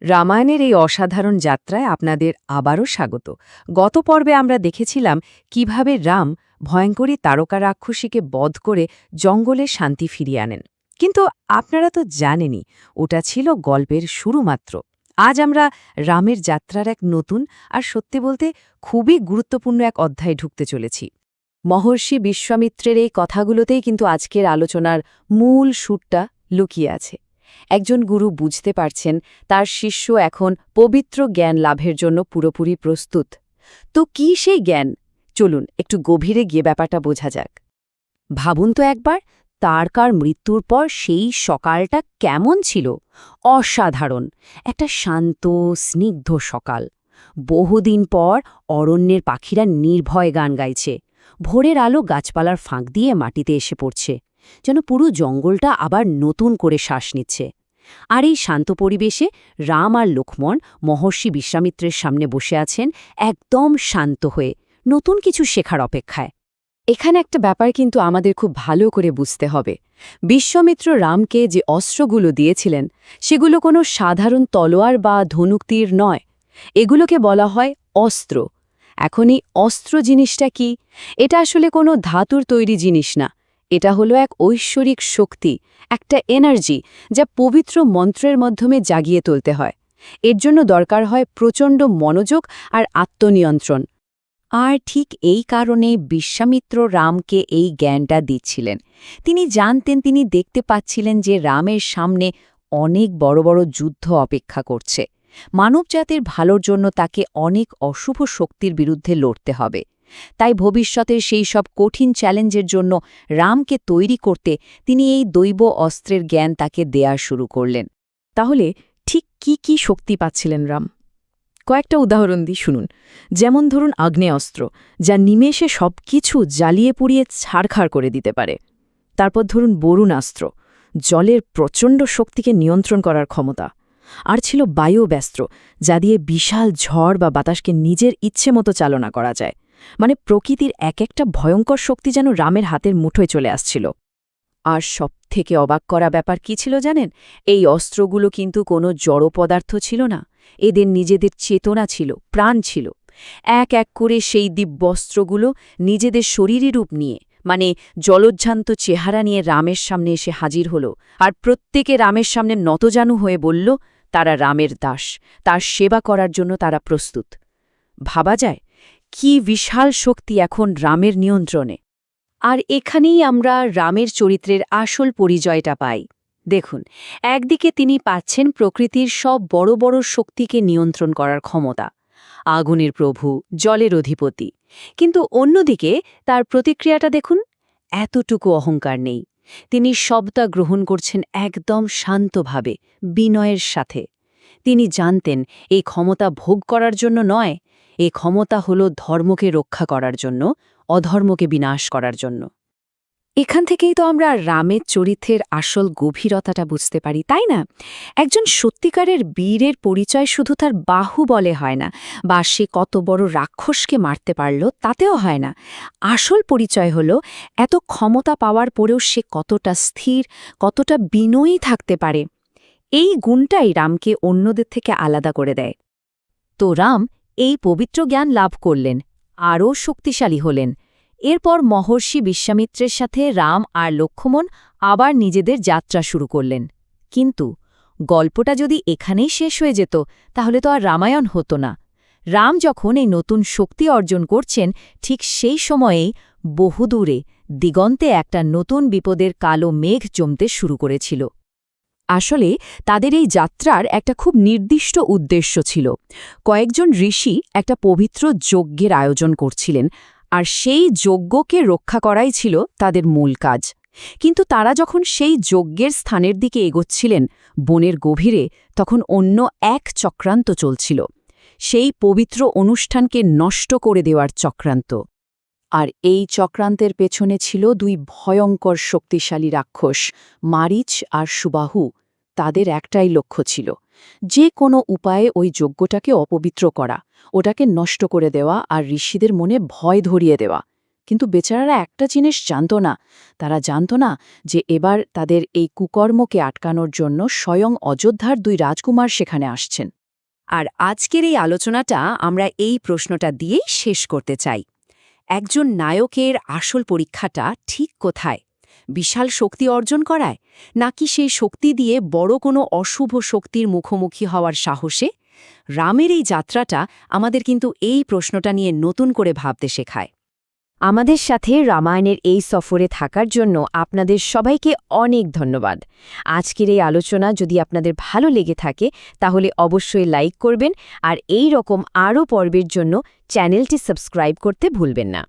রামায়ণের এই অসাধারণ যাত্রায় আপনাদের আবারও স্বাগত। গত পর্বে আমরা দেখেছিলাম কিভাবে রাম ভয়ঙ্করী তারকা রাক্ষসীকে বধ করে জঙ্গলে শান্তি ফিরিয়ে আনেন। কিন্তু আপনারা তো জানেনই, ওটা ছিল গল্পের শুরু মাত্র। আজ আমরা রামের যাত্রার এক নতুন আর সত্যি বলতে খুবই গুরুত্বপূর্ণ এক অধ্যায়ে ঢুকতে চলেছি। মহর্ষি বিশ্বামিত্রের এই কথাগুলোতেই কিন্তু আজকের আলোচনার মূল সুরটা লুকিয়ে আছে। একজন গুরু বুঝতে পারছেন তার শিষ্য এখন পবিত্র জ্ঞান লাভের জন্য পুরোপুরি প্রস্তুত। তো কি সেই জ্ঞান? চলুন একটু গভীরে গিয়ে ব্যাপারটা বোঝা যাক। ভাবুন তো একবার, তারকার মৃত্যুর পর সেই সকালটা কেমন ছিল? অসাধারণ, একটা শান্ত স্নিগ্ধ সকাল। বহুদিন পর অরণ্যের পাখিরা নির্ভয় গান গাইছে। ভোরের আলো গাছপালার ফাঁক দিয়ে মাটিতে এসে পড়ছে, যেন পুরো জঙ্গলটা আবার নতুন করে শ্বাস নিচ্ছে। আর এই শান্ত পরিবেশে রাম আর লক্ষ্মণ মহর্ষি বিশ্বামিত্রের সামনে বসে আছেন, একদম শান্ত হয়ে, নতুন কিছু শেখার অপেক্ষায়। এখানে একটা ব্যাপার কিন্তু আমাদের খুব ভালো করে বুঝতে হবে। বিশ্বামিত্র রামকে যে অস্ত্রগুলো দিয়েছিলেন, সেগুলো কোনো সাধারণ তলোয়ার বা ধনুক তীর নয়। এগুলোকে বলা হয় অস্ত্র। এখন এই অস্ত্র জিনিসটা কি? এটা আসলে কোনো ধাতুর তৈরি জিনিস না। এটা হলো এক ঐশ্বরিক শক্তি, একটা এনার্জি, যা পবিত্র মন্ত্রের মাধ্যমে জাগিয়ে তুলতে হয়। এর জন্য দরকার হয় প্রচণ্ড মনোযোগ আর আত্মনিয়ন্ত্রণ। আর ঠিক এই কারণে বিশ্বামিত্র রামকে এই জ্ঞানটা দিচ্ছিলেন। তিনি জানতেন, তিনি দেখতে পাচ্ছিলেন যে রামের সামনে অনেক বড় বড় যুদ্ধ অপেক্ষা করছে। মানবজাতির ভালোর জন্য তাকে অনেক অশুভ শক্তির বিরুদ্ধে লড়তে হবে। তাই ভবিষ্যতের সেই সব কঠিন চ্যালেঞ্জের জন্য রামকে তৈরি করতে তিনি এই দৈব অস্ত্রের জ্ঞান তাকে দেয়া শুরু করলেন। তাহলে ঠিক কি কি শক্তি পাচ্ছিলেন রাম? কয়েকটা উদাহরণ দিই, শুনুন। যেমন ধরুন আগ্নেয়াস্ত্র, যা নিমেষে সবকিছু জ্বালিয়ে পুড়িয়ে ছাড়খাড় করে দিতে পারে। তারপর ধরুন বরুণাস্ত্র, জলের প্রচণ্ড শক্তিকে নিয়ন্ত্রণ করার ক্ষমতা। আর ছিল বায়ুব্যাস্ত্র, যা দিয়ে বিশাল ঝড় বা বাতাসকে নিজের ইচ্ছে মতো চালনা করা যায়। মানে প্রকৃতির এক একটা ভয়ঙ্কর শক্তি যেন রামের হাতের মুঠোয় চলে আসছিল। আর সবথেকে অবাক করা ব্যাপার কি ছিল জানেন? এই অস্ত্রগুলো কিন্তু কোনো জড় পদার্থ ছিল না। এদের নিজেদের চেতনা ছিল, প্রাণ ছিল। এক এক করে সেই দিব্যস্ত্রগুলো নিজেদের শরীরী রূপ নিয়ে, মানে জলজ্জান্ত চেহারা নিয়ে রামের সামনে এসে হাজির হল। আর প্রত্যেকে রামের সামনে নতজানু হয়ে বলল তারা রামের দাস, তার সেবা করার জন্য তারা প্রস্তুত। ভাবা যায় কি বিশাল শক্তি এখন রামের নিয়ন্ত্রণে। আর এখানেই আমরা রামের চরিত্রের আসল পরিচয়টা পাই। দেখুন, একদিকে তিনি পাচ্ছেন প্রকৃতির সব বড় বড় শক্তিকে নিয়ন্ত্রণ করার ক্ষমতা, আগুনের প্রভু, জলের অধিপতি। কিন্তু অন্যদিকে তার প্রতিক্রিয়াটা দেখুন, এতটুকু অহংকার নেই। তিনি সবটা গ্রহণ করছেন একদম শান্তভাবে, বিনয়ের সাথে। তিনি জানতেন এই ক্ষমতা ভোগ করার জন্য নয়, এই ক্ষমতা হল ধর্মকে রক্ষা করার জন্য, অধর্মকে বিনাশ করার জন্য। এখান থেকেই তো আমরা রামের চরিত্রের আসল গভীরতাটা বুঝতে পারি, তাই না? একজন সত্যিকারের বীরের পরিচয় শুধু তার বাহুবলে হয় না, বা সে কত বড় রাক্ষসকে মারতে পারল তাতেও হয় না। আসল পরিচয় হল এত ক্ষমতা পাওয়ার পরেও সে কতটা স্থির, কতটা বিনয়ী থাকতে পারে। এই গুণটাই রামকে অন্যদের থেকে আলাদা করে দেয়। তো রাম এই পবিত্র জ্ঞান লাভ করলেন, আরও শক্তিশালী হলেন। এরপর মহর্ষি বিশ্বামিত্রের সাথে রাম আর লক্ষ্মণ আবার নিজেদের যাত্রা শুরু করলেন। কিন্তু গল্পটা যদি এখানেই শেষ হয়ে যেত, তাহলে তো আর রামায়ণ হতো না। রাম যখন এই নতুন শক্তি অর্জন করছেন, ঠিক সেই সময়েই বহুদূরে দিগন্তে একটা নতুন বিপদের কালো মেঘ জমতে শুরু করেছিল। আসলে তাদের এই যাত্রার একটা খুব নির্দিষ্ট উদ্দেশ্য ছিল। কয়েকজন ঋষি একটা পবিত্র যজ্ঞের আয়োজন করছিলেন, আর সেই যজ্ঞকে রক্ষা করাই ছিল তাদের মূল কাজ। কিন্তু তারা যখন সেই যজ্ঞের স্থানের দিকে এগোচ্ছিলেন বনের গভীরে, তখন অন্য এক চক্রান্ত চলছিল, সেই পবিত্র অনুষ্ঠানকে নষ্ট করে দেওয়ার চক্রান্ত। আর এই চক্রান্তের পেছনে ছিল দুই ভয়ঙ্কর শক্তিশালী রাক্ষস, মারীচ আর সুবাহু। তাদের একটাই লক্ষ্য ছিল, যে কোনো উপায়ে ওই যজ্ঞটাকে অপবিত্র করা, ওটাকে নষ্ট করে দেওয়া আর ঋষিদের মনে ভয় ধরিয়ে দেওয়া। কিন্তু বেচারারা একটা জিনিস জানত না, তারা জানত না যে এবার তাদের এই কুকর্মকে আটকানোর জন্য স্বয়ং অযোধ্যার 2 রাজকুমার সেখানে আসছেন। আর আজকের এই আলোচনাটা আমরা এই প্রশ্নটা দিয়েই শেষ করতে চাই। একজন নায়কের আসল পরীক্ষাটা ঠিক কোথায়? বিশাল শক্তি অর্জন করায়, নাকি সেই শক্তি দিয়ে বড় কোনো অশুভ শক্তির মুখোমুখি হওয়ার সাহসে? রামের এই যাত্রাটা আমাদের কিন্তু এই প্রশ্নটা নিয়ে নতুন করে ভাবতে শেখায়। আমাদের সাথে রামায়ণের এই সফরে থাকার জন্য আপনাদের সবাইকে অনেক ধন্যবাদ। আজকের এই আলোচনা যদি আপনাদের ভালো লেগে থাকে তাহলে অবশ্যই লাইক করবেন আর এই রকম আরও পর্বের জন্য চ্যানেলটি সাবস্ক্রাইব করতে ভুলবেন না।